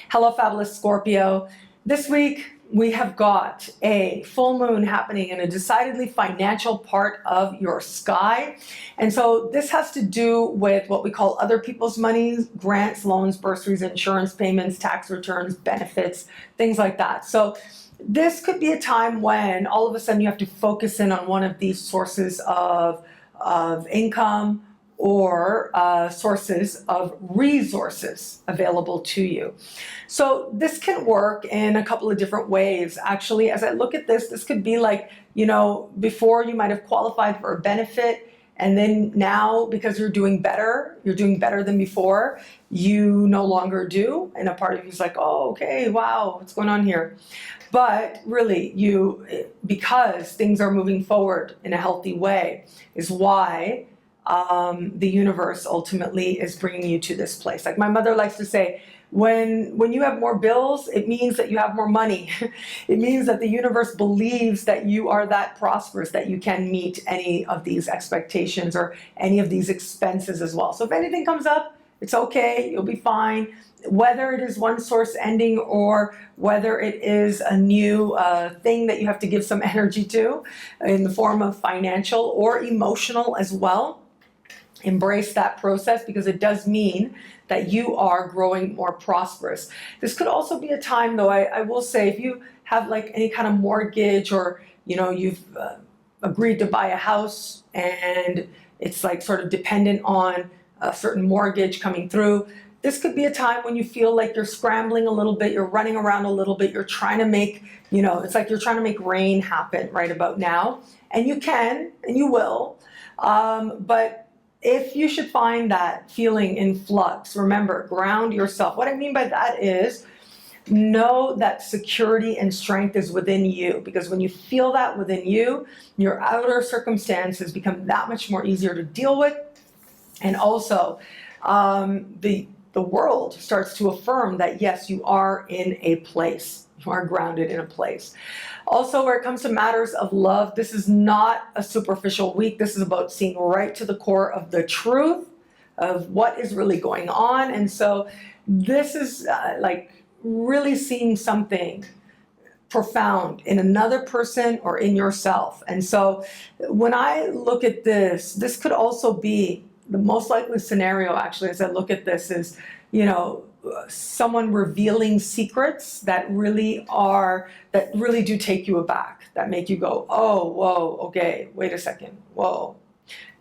Hello, fabulous Scorpio. This week, we have got a full moon happening in a decidedly financial part of your sky. And so this has to do with what we call other people's money, grants, loans, bursaries, insurance payments, tax returns, benefits, things like that. So this could be a time when all of a sudden you have to focus in on one of these sources of income or sources of resources available to you. So this can work in a couple of different ways. Actually, as I look at this, this could be like, you know, before you might have qualified for a benefit, and then now, because you're doing better than before, you no longer do. And a part of you is like, oh, okay, wow, what's going on here? But really, because things are moving forward in a healthy way, is why the universe ultimately is bringing you to this place. Like my mother likes to say, when you have more bills, it means that you have more money. It means that the universe believes that you are that prosperous, that you can meet any of these expectations or any of these expenses as well. So if anything comes up, it's okay, you'll be fine. Whether it is one source ending or whether it is a new thing that you have to give some energy to in the form of financial or emotional as well. Embrace that process, because it does mean that you are growing more prosperous. This could also be a time, though, I will say, if you have like any kind of mortgage, or you know, you've agreed to buy a house and it's like sort of dependent on a certain mortgage coming through, this could be a time when you feel like you're scrambling a little bit, you're running around a little bit, you're trying to make, you know, it's like you're trying to make rain happen right about now. And you can, and you will, but if you should find that feeling in flux, remember, ground yourself. What I mean by that is, know that security and strength is within you, because when you feel that within you, your outer circumstances become that much more easier to deal with. And also, the world starts to affirm that, yes, you are in a place. You are grounded in a place. Also, where it comes to matters of love, this is not a superficial week. This is about seeing right to the core of the truth of what is really going on. And so this is like really seeing something profound in another person or in yourself. And so when I look at this, this could also be the most likely scenario, actually, as I look at this, is, you know, someone revealing secrets that really do take you aback, that make you go, oh, whoa, okay, wait a second, whoa.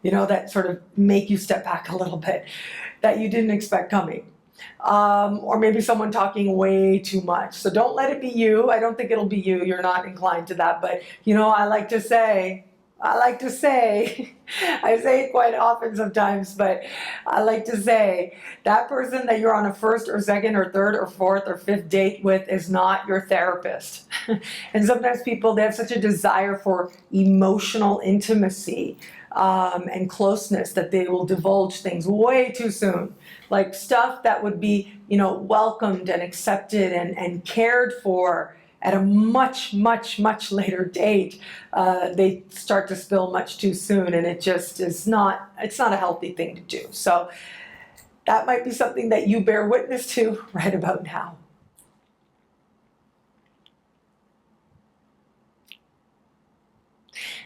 You know, that sort of make you step back a little bit, that you didn't expect coming. Or maybe someone talking way too much. So don't let it be you. I don't think it'll be you. You're not inclined to that. But, you know, I like to say, I say it quite often sometimes, but I like to say that person that you're on a first or second or third or fourth or fifth date with is not your therapist. And sometimes people, they have such a desire for emotional intimacy and closeness that they will divulge things way too soon. Like stuff that would be, you know, welcomed and accepted and cared for at a much, much, much later date, they start to spill much too soon, and it just is not, it's not a healthy thing to do. So that might be something that you bear witness to right about now.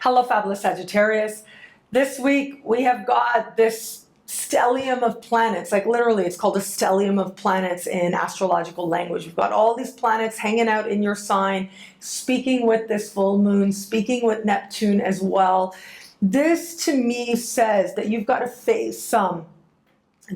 Hello, fabulous Sagittarius. This week we have got this stellium of planets, like literally it's called a stellium of planets in astrological language. You've got all these planets hanging out in your sign, speaking with this full moon, speaking with Neptune as well. This to me says that you've got to face some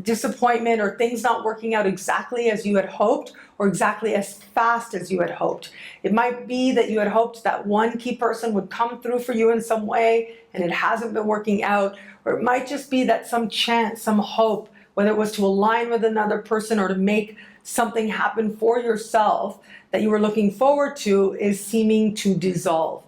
disappointment or things not working out exactly as you had hoped or exactly as fast as you had hoped. It might be that you had hoped that one key person would come through for you in some way and it hasn't been working out, or it might just be that some chance, some hope, whether it was to align with another person or to make something happen for yourself that you were looking forward to, is seeming to dissolve.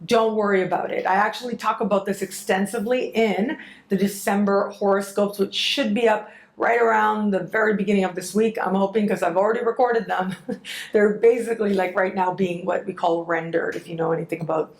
Don't worry about it. I actually talk about this extensively in the December horoscopes, which should be up right around the very beginning of this week, I'm hoping, because I've already recorded them. They're basically like right now being what we call rendered, if you know anything about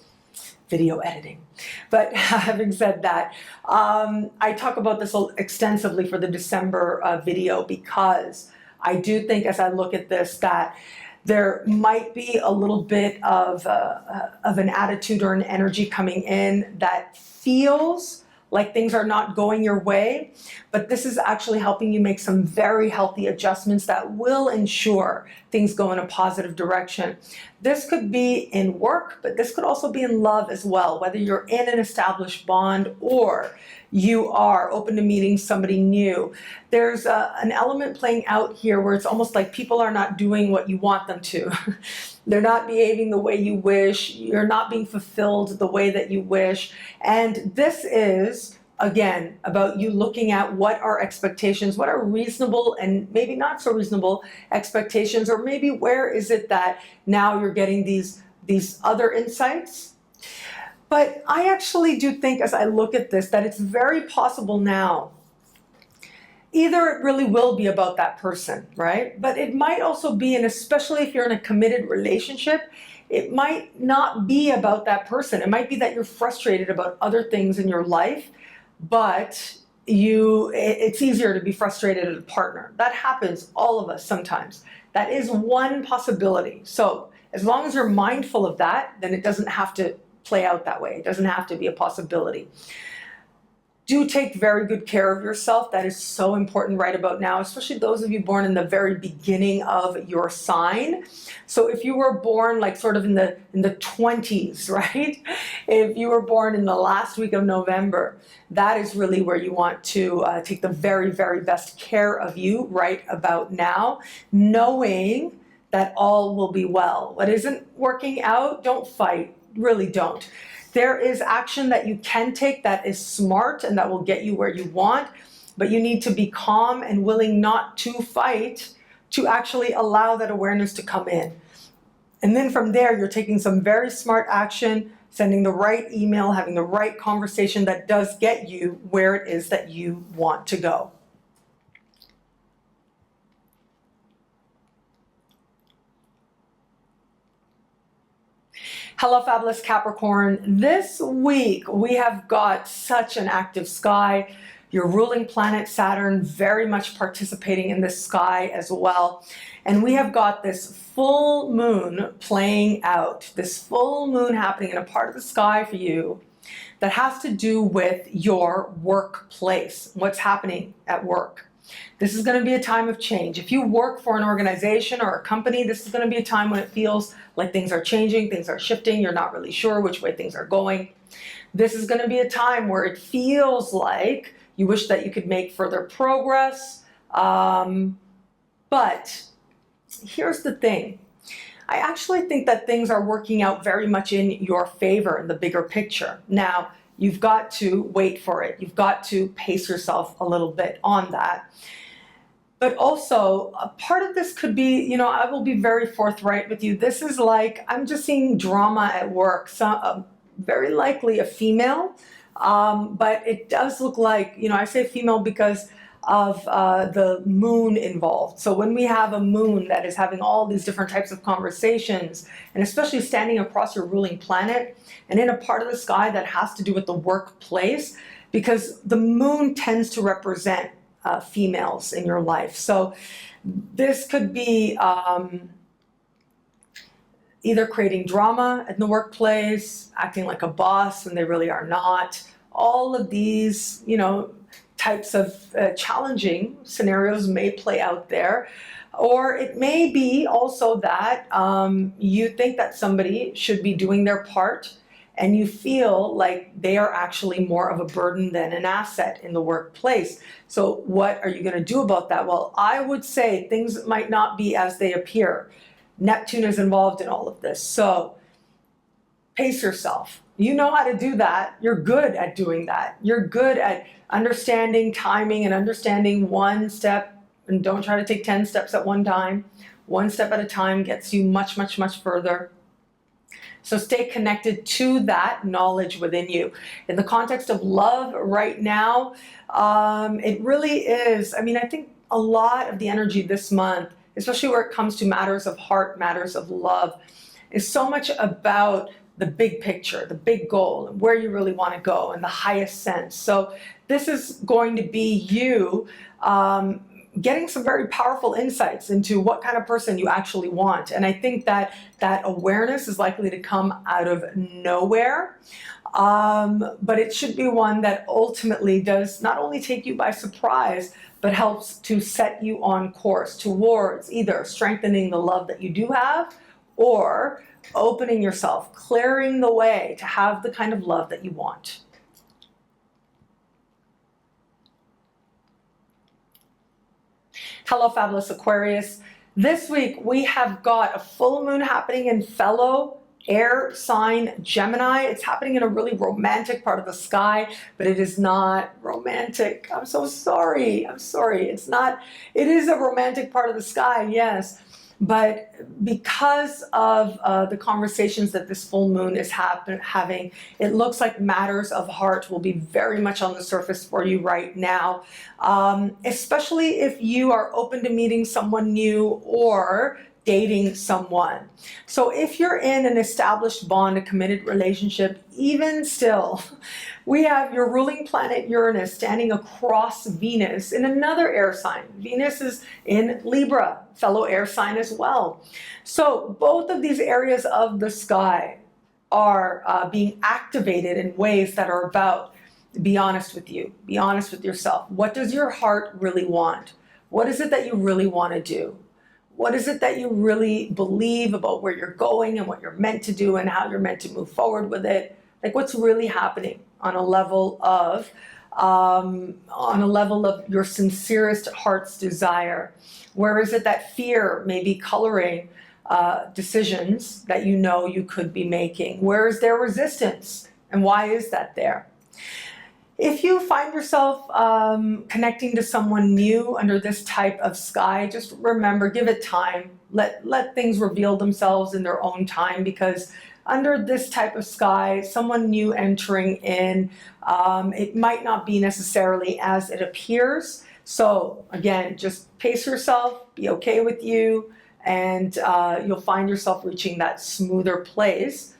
video editing. But having said that, I talk about this extensively for the December video, because I do think, as I look at this, that there might be a little bit of an attitude or an energy coming in that feels like things are not going your way, but this is actually helping you make some very healthy adjustments that will ensure things go in a positive direction. This could be in work, but this could also be in love as well, whether you're in an established bond or you are open to meeting somebody new. There's an element playing out here where it's almost like people are not doing what you want them to. They're not behaving the way you wish. You're not being fulfilled the way that you wish. And this is, again, about you looking at what are expectations, what are reasonable and maybe not so reasonable expectations, or maybe where is it that now you're getting these other insights. But I actually do think, as I look at this, that it's very possible now, either it really will be about that person, right? But it might also be, and especially if you're in a committed relationship, it might not be about that person. It might be that you're frustrated about other things in your life, but it's easier to be frustrated at a partner. That happens, all of us sometimes. That is one possibility. So as long as you're mindful of that, then it doesn't have to play out that way. It doesn't have to be a possibility. Do take very good care of yourself. That is so important right about now, especially those of you born in the very beginning of your sign. So if you were born like sort of in the 20s, right? If you were born in the last week of November, that is really where you want to take the very, very best care of you right about now, knowing that all will be well. What isn't working out, don't fight. Really don't. There is action that you can take that is smart and that will get you where you want, but you need to be calm and willing not to fight to actually allow that awareness to come in. And then from there, you're taking some very smart action, sending the right email, having the right conversation that does get you where it is that you want to go. Hello, fabulous Capricorn. This week, we have got such an active sky. Your ruling planet, Saturn, very much participating in this sky as well. And we have got this full moon playing out, this full moon happening in a part of the sky for you that has to do with your workplace, what's happening at work. This is going to be a time of change. If you work for an organization or a company, this is going to be a time when it feels like things are changing, things are shifting, you're not really sure which way things are going. This is going to be a time where it feels like you wish that you could make further progress. But here's the thing. I actually think that things are working out very much in your favor in the bigger picture. Now, you've got to wait for it. You've got to pace yourself a little bit on that. But also, a part of this could be, I will be very forthright with you. This is like, I'm just seeing drama at work. So, very likely a female, but it does look like, I say female because of the moon involved. So when we have a moon that is having all these different types of conversations, and especially standing across your ruling planet, and in a part of the sky that has to do with the workplace, because the moon tends to represent females in your life. So this could be either creating drama in the workplace, acting like a boss when they really are not. All of these, types of challenging scenarios may play out there. Or it may be also that you think that somebody should be doing their part and you feel like they are actually more of a burden than an asset in the workplace. So what are you going to do about that? Well, I would say things might not be as they appear. Neptune is involved in all of this. So pace yourself. You know how to do that. You're good at doing that. You're good at understanding timing and understanding one step, and don't try to take 10 steps at one time. One step at a time gets you much, much, much further. So stay connected to that knowledge within you. In the context of love right now, it really is, I mean, I think a lot of the energy this month, especially where it comes to matters of heart, matters of love, is so much about the big picture, the big goal, and where you really want to go, and the highest sense. So this is going to be you getting some very powerful insights into what kind of person you actually want. And I think that that awareness is likely to come out of nowhere, but it should be one that ultimately does not only take you by surprise, but helps to set you on course towards either strengthening the love that you do have, or opening yourself, clearing the way to have the kind of love that you want. Hello, fabulous Aquarius. This week we have got a full moon happening in fellow air sign Gemini. It's happening in a really romantic part of the sky, but it is not romantic. I'm so sorry. I'm sorry. It's not. It is a romantic part of the sky, yes. But because of the conversations that this full moon is having, it looks like matters of heart will be very much on the surface for you right now, especially if you are open to meeting someone new or dating someone. So if you're in an established bond, a committed relationship, even still, we have your ruling planet Uranus standing across Venus in another air sign. Venus is in Libra, fellow air sign as well. So both of these areas of the sky are being activated in ways that are about, be honest with you, be honest with yourself. What does your heart really want? What is it that you really want to do? What is it that you really believe about where you're going and what you're meant to do and how you're meant to move forward with it? Like, what's really happening on a level of your sincerest heart's desire? Where is it that fear may be coloring decisions that you know you could be making? Where is there resistance, and why is that there? If you find yourself connecting to someone new under this type of sky, just remember, give it time. Let things reveal themselves in their own time, because under this type of sky, someone new entering in, it might not be necessarily as it appears. So again, just pace yourself, be okay with you, and you'll find yourself reaching that smoother place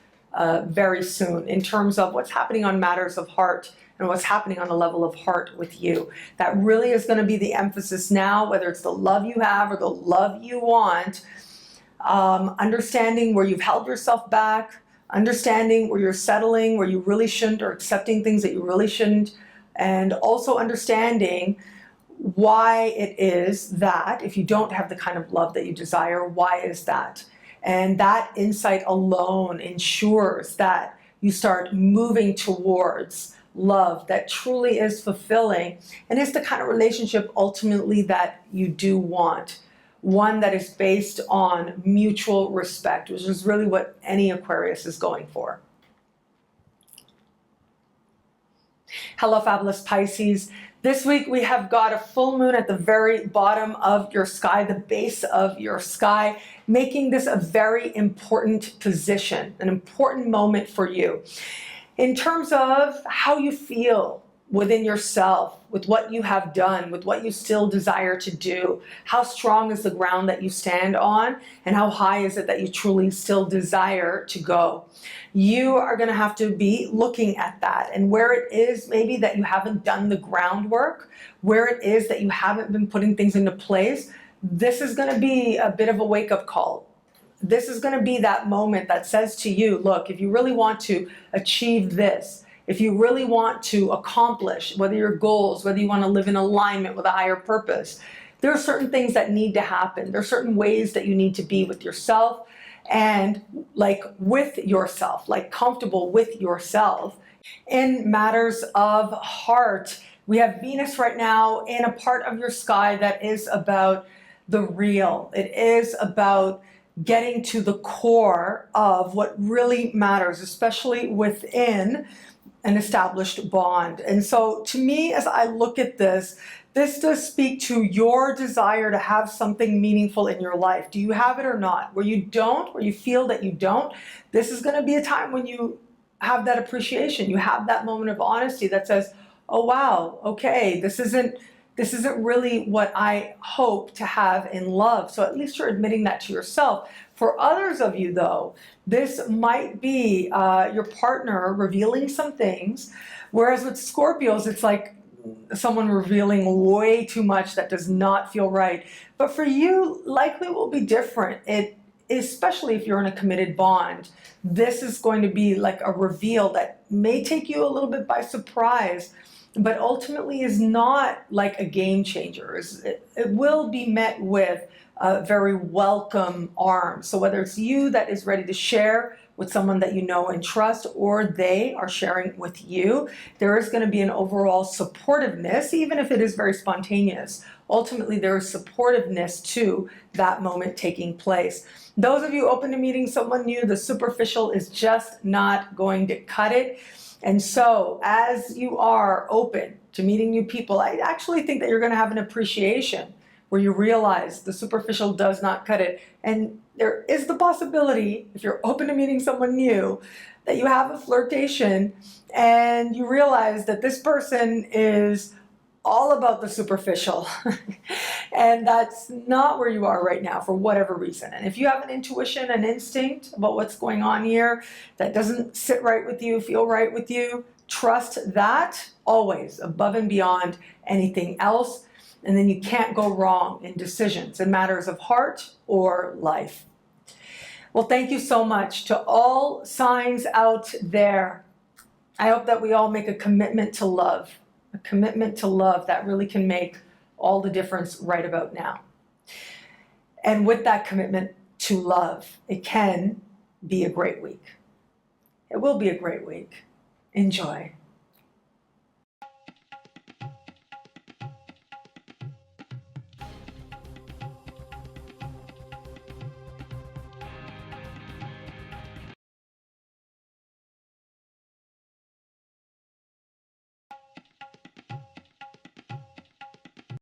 very soon in terms of what's happening on matters of heart and what's happening on a level of heart with you. That really is going to be the emphasis now, whether it's the love you have or the love you want. Understanding where you've held yourself back, understanding where you're settling, where you really shouldn't, or accepting things that you really shouldn't, and also understanding why it is that if you don't have the kind of love that you desire, why is that? And that insight alone ensures that you start moving towards love that truly is fulfilling and is the kind of relationship ultimately that you do want. One that is based on mutual respect, which is really what any Aquarius is going for. Hello, fabulous Pisces. This week we have got a full moon at the very bottom of your sky, the base of your sky, making this a very important position, an important moment for you. In terms of how you feel within yourself, with what you have done, with what you still desire to do, how strong is the ground that you stand on, and how high is it that you truly still desire to go. You are going to have to be looking at that, and where it is maybe that you haven't done the groundwork, where it is that you haven't been putting things into place, this is going to be a bit of a wake-up call. This is going to be that moment that says to you, look, if you really want to achieve this, if you really want to accomplish, whether your goals, whether you want to live in alignment with a higher purpose, there are certain things that need to happen. There are certain ways that you need to be with yourself and like with yourself, like comfortable with yourself. In matters of heart, we have Venus right now in a part of your sky that is about the real. It is about getting to the core of what really matters, especially within an established bond. And so to me, as I look at this does speak to your desire to have something meaningful in your life. Do you have it or not? Where you don't, where you feel that you don't, this is going to be a time when you have that appreciation. You have that moment of honesty that says, oh wow, okay, this isn't really what I hope to have in love. So at least you're admitting that to yourself. For others of you though, this might be your partner revealing some things, whereas with Scorpios, it's like someone revealing way too much that does not feel right. But for you, likely will be different. Especially if you're in a committed bond, this is going to be like a reveal that may take you a little bit by surprise, but ultimately is not like a game changer. It will be met with a very welcome arms. So whether it's you that is ready to share with someone that you know and trust, or they are sharing with you, there is going to be an overall supportiveness, even if it is very spontaneous. Ultimately, there is supportiveness to that moment taking place. Those of you open to meeting someone new, the superficial is just not going to cut it. And so as you are open to meeting new people, I actually think that you're going to have an appreciation where you realize the superficial does not cut it. And there is the possibility, if you're open to meeting someone new, that you have a flirtation and you realize that this person is all about the superficial. And that's not where you are right now for whatever reason. And if you have an intuition, an instinct about what's going on here that doesn't sit right with you, feel right with you, trust that always above and beyond anything else. And then you can't go wrong in decisions in matters of heart or life. Well, thank you so much to all signs out there. I hope that we all make a commitment to love that really can make all the difference right about now. And with that commitment to love, it can be a great week. It will be a great week. Enjoy.